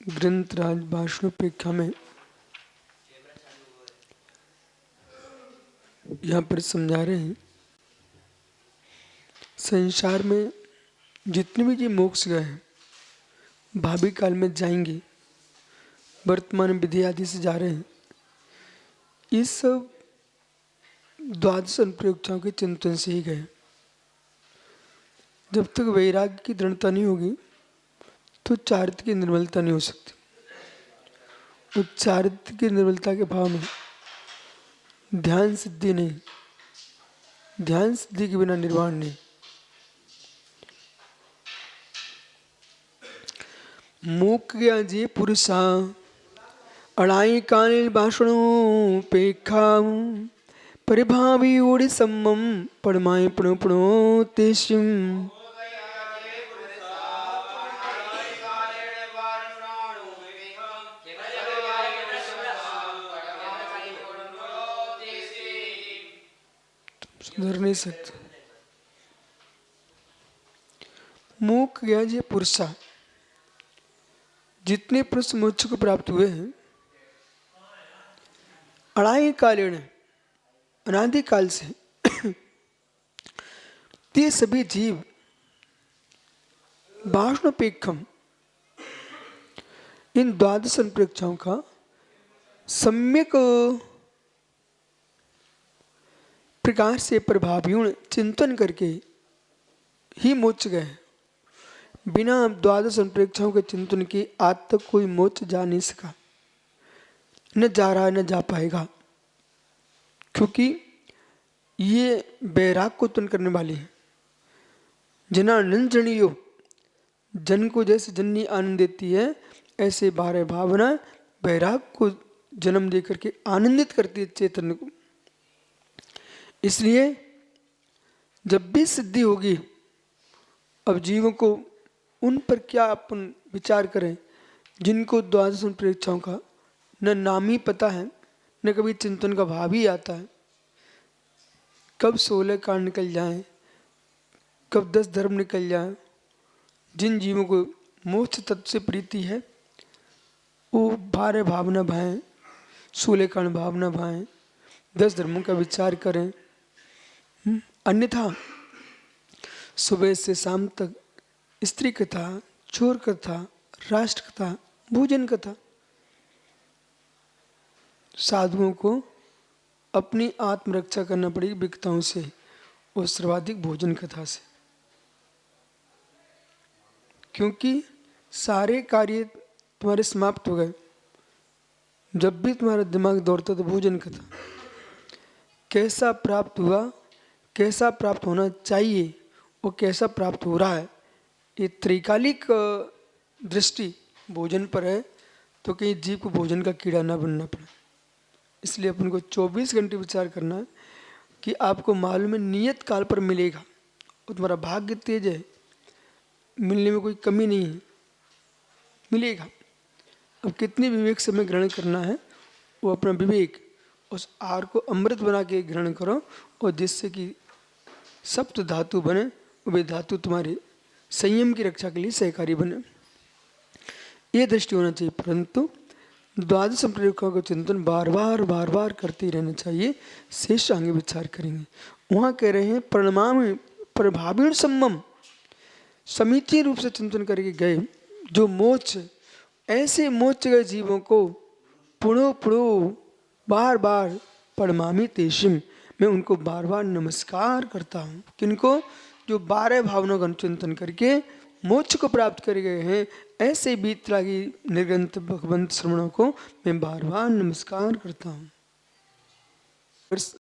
ग्रंथराज भाषणोपेक्षा में यहाँ पर समझा रहे हैं, संसार में जितने भी ये मोक्ष गए हैं भावी काल में जाएंगे, वर्तमान विधि आदि से जा रहे हैं, इस सब द्वादश अनुप्रयोक्ताओं के चिंतन से ही गए। जब तक वैराग्य की दृढ़ता नहीं होगी तो चारित्र की निर्मलता नहीं हो सकती। उस चारित्र की निर्मलता के भाव में ध्यान सिद्धि नहीं, ध्यान सिद्धि के बिना निर्वाण नहीं। मूक गया जे पुरुषा अड़ाई कानिल भाषणों पेखा परिभावी ओडि सम्मम पड़माए प्रणो प्रणो तेशिम। सुधर नहीं सकते। मूक गया जे पुरुषा, जितने पुरुष मोक्ष को प्राप्त हुए हैं, अड़ाई कालेण अनादि काल से ते सभी जीव भाषणोपेक्षम इन द्वादश अनुप्रेक्षाओं का सम्यक प्रकार से प्रभावियों चिंतन करके ही मोक्ष गए। बिना द्वादश अनुप्रेक्षाओं के चिंतन के आज तक कोई मोक्ष जा नहीं सका, न जा रहा न जा पाएगा, क्योंकि ये वैराग को उत्पन्न करने वाली है। जनानंद जनियो, जन को जैसे जननी आनंद देती है, ऐसे बारह भावना वैराग को जन्म दे करके आनंदित करती है चैतन्य को। इसलिए जब भी सिद्धि होगी, अब जीवों को उन पर क्या अपन विचार करें जिनको द्वादश अनुप्रेक्षाओं का न नाम ही पता है, न कभी चिंतन का भाव ही आता है। कब 16 कांड निकल जाएं, कब 10 धर्म निकल जाएं। जिन जीवों को मोक्ष तत्व से प्रीति है वो 12 भावना भाएं, 16 कांड भावना भाएं, 10 धर्मों का विचार करें। अन्यथा सुबह से शाम तक स्त्री कथा, चोर कथा, राष्ट्र कथा, भोजन कथा, साधुओं को अपनी आत्मरक्षा करना पड़ेगी विकताओं से और सर्वाधिक भोजन कथा से, क्योंकि सारे कार्य तुम्हारे समाप्त हो गए। जब भी तुम्हारा दिमाग दौड़ता तो भोजन कथा कैसा प्राप्त हुआ, कैसा प्राप्त होना चाहिए और कैसा प्राप्त हो रहा है, ये त्रिकालिक दृष्टि भोजन पर है, तो कहीं जीव को भोजन का कीड़ा ना बनना पड़े। इसलिए अपन को 24 घंटे विचार करना है कि आपको मालूम है नियत काल पर मिलेगा और तुम्हारा भाग्य तेज है, मिलने में कोई कमी नहीं है, मिलेगा। अब कितने विवेक से हमें ग्रहण करना है, वो अपना विवेक उस आहार को अमृत बना के ग्रहण करो, और जिससे कि सप्त धातु बने, वे धातु तुम्हारे संयम की रक्षा के लिए सहकारी बने, ये दृष्टि होना चाहिए। परंतु द्वादश अनुप्रेक्षाओं का चिंतन बार बार करते ही रहना चाहिए। शेष आगे विचार करेंगे। वहाँ कह रहे हैं परिणाम प्रभावी सम्मम, समीचीन रूप से चिंतन करके गए जो मोक्ष, ऐसे मोक्ष गए जीवों को पुणो पुणो बार बार पड़मामी तेशिम, मैं उनको बार बार नमस्कार करता हूँ। किनको? जो 12 भावनाओं का चिंतन करके मोक्ष को प्राप्त कर गए हैं, ऐसे बीतरागी निर्गंत भगवंत श्रवणों को मैं बार बार नमस्कार करता हूँ।